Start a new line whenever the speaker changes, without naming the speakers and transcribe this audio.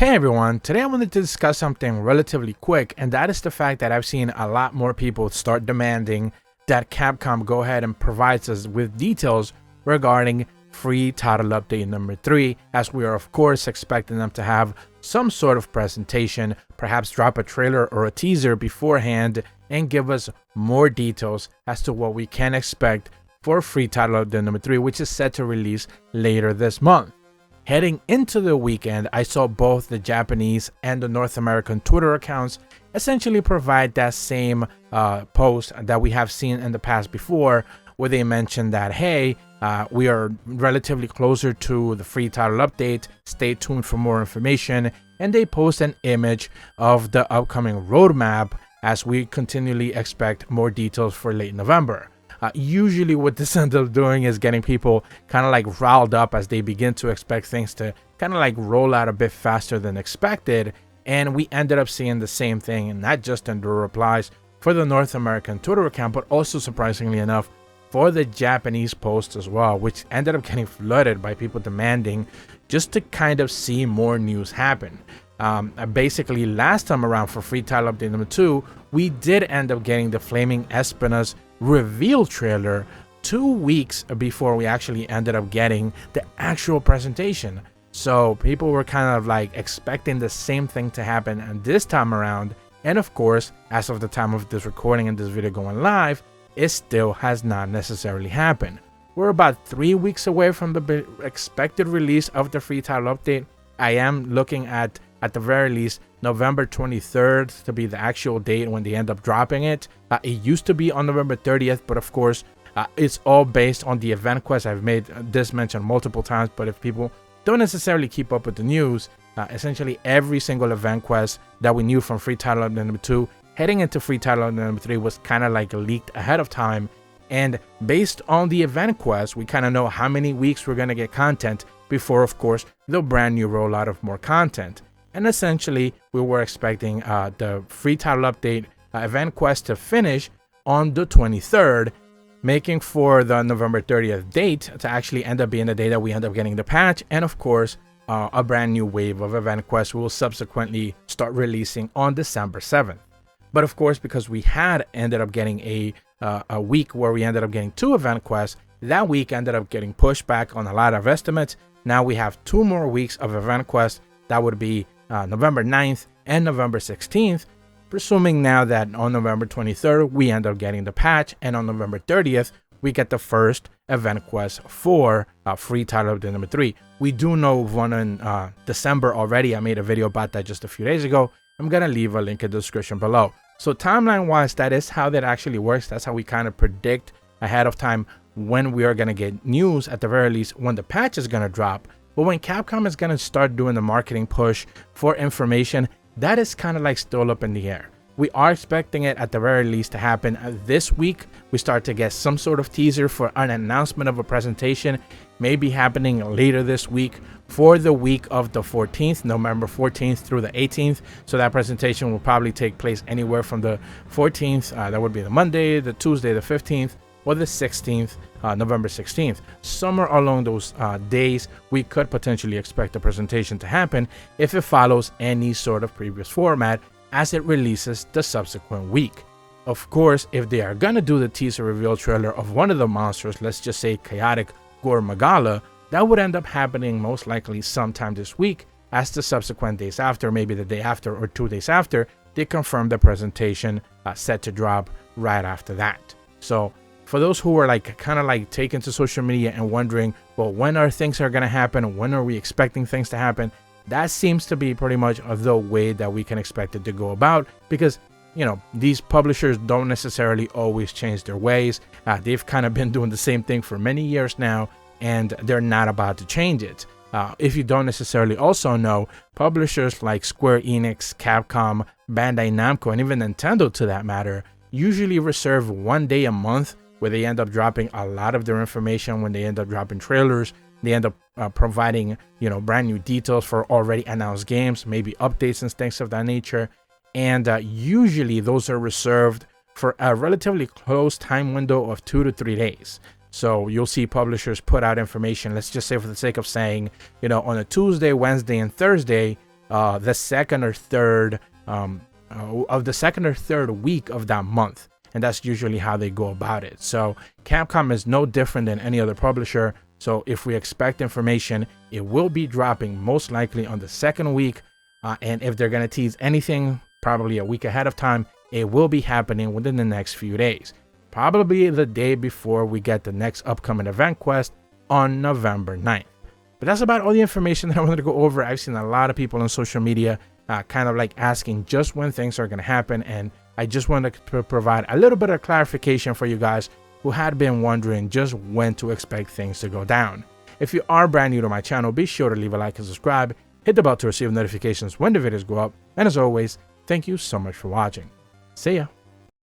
Hey everyone, today I wanted to discuss something relatively quick, and that is the fact that I've seen a lot more people start demanding that Capcom go ahead and provides us with details regarding free title update number 3, as we are of course expecting them to have some sort of presentation, perhaps drop a trailer or a teaser beforehand and give us more details as to what we can expect for free title update number 3, which is set to release later this month. Heading into the weekend, I saw both the Japanese and the North American Twitter accounts essentially provide that same post that we have seen in the past before, where they mentioned that, hey, we are relatively closer to the free title update, stay tuned for more information, and they post an image of the upcoming roadmap as we continually expect more details for late November. Usually what this ends up doing is getting people kind of like riled up as they begin to expect things to kind of like roll out a bit faster than expected, and we ended up seeing the same thing, and not just in the replies for the North American Twitter account, but also surprisingly enough for the Japanese post as well, which ended up getting flooded by people demanding just to kind of see more news happen. Basically last time around for free title update number 2, we did end up getting the Flaming Espina's reveal trailer 2 weeks before we actually ended up getting the actual presentation. So people were kind of like expecting the same thing to happen this time around, and of course, as of the time of this recording and this video going live, it still has not necessarily happened. We're about 3 weeks away from the expected release of the free title update. I am looking at the very least November 23rd to be the actual date when they end up dropping it. It used to be on November 30th, but of course it's all based on the event quest. I've made this mention multiple times, but if people don't necessarily keep up with the news, essentially every single event quest that we knew from free title update number 2 heading into free title update number 3 was kind of like leaked ahead of time, and based on the event quest we kind of know how many weeks we're going to get content before, of course, the brand new rollout of more content. And essentially, we were expecting the free title update event quest to finish on the 23rd, making for the November 30th date to actually end up being the day that we end up getting the patch. And of course, a brand new wave of event quests will subsequently start releasing on December 7th. But of course, because we had ended up getting a week where we ended up getting 2 event quests, that week ended up getting pushed back on a lot of estimates. Now we have 2 more weeks of event quests. That would be November 9th and November 16th, presuming now that on November 23rd we end up getting the patch, and on November 30th we get the first event quest for free title update number 3. We do know one in December already. I made a video about that just a few days ago. I'm gonna leave a link in the description below. So timeline wise, that is how that actually works. That's how we kind of predict ahead of time when we are gonna get news, at the very least when the patch is gonna drop. But when Capcom is going to start doing the marketing push for information, that is kind of like still up in the air. We are expecting it at the very least to happen this week. We start to get some sort of teaser for an announcement of a presentation, maybe happening later this week for the week of the 14th, November 14th through the 18th. So that presentation will probably take place anywhere from the 14th, that would be the Monday, the Tuesday, the 15th, or the 16th, November 16th. Somewhere along those days, we could potentially expect the presentation to happen if it follows any sort of previous format as it releases the subsequent week. Of course, if they are gonna do the teaser reveal trailer of one of the monsters, let's just say chaotic Gore Magala, that would end up happening most likely sometime this week, as the subsequent days after, maybe the day after or 2 days after, they confirm the presentation set to drop right after that. So for those who are like kind of like taken to social media and wondering, well, when are things going to happen? When are we expecting things to happen? That seems to be pretty much the way that we can expect it to go about, because, you know, these publishers don't necessarily always change their ways. They've kind of been doing the same thing for many years now, and they're not about to change it. If you don't necessarily also know, publishers like Square Enix, Capcom, Bandai Namco, and even Nintendo to that matter, usually reserve 1 day a month where they end up dropping a lot of their information. When they end up dropping trailers, they end up providing, you know, brand new details for already announced games, maybe updates and things of that nature. And usually those are reserved for a relatively close time window of 2 to 3 days. So you'll see publishers put out information, let's just say for the sake of saying, you know, on a Tuesday, Wednesday, and Thursday, the second or third week of that month, and that's usually how they go about it. So Capcom is no different than any other publisher. So if we expect information, it will be dropping most likely on the second week, and if they're going to tease anything, probably a week ahead of time, it will be happening within the next few days, probably the day before we get the next upcoming event quest on November 9th. But that's about all the information that I wanted to go over. I've seen a lot of people on social media kind of like asking just when things are going to happen, and I just wanted to provide a little bit of clarification for you guys who had been wondering just when to expect things to go down. If you are brand new to my channel, be sure to leave a like and subscribe, hit the bell to receive notifications when the videos go up, and as always, thank you so much for watching. See ya!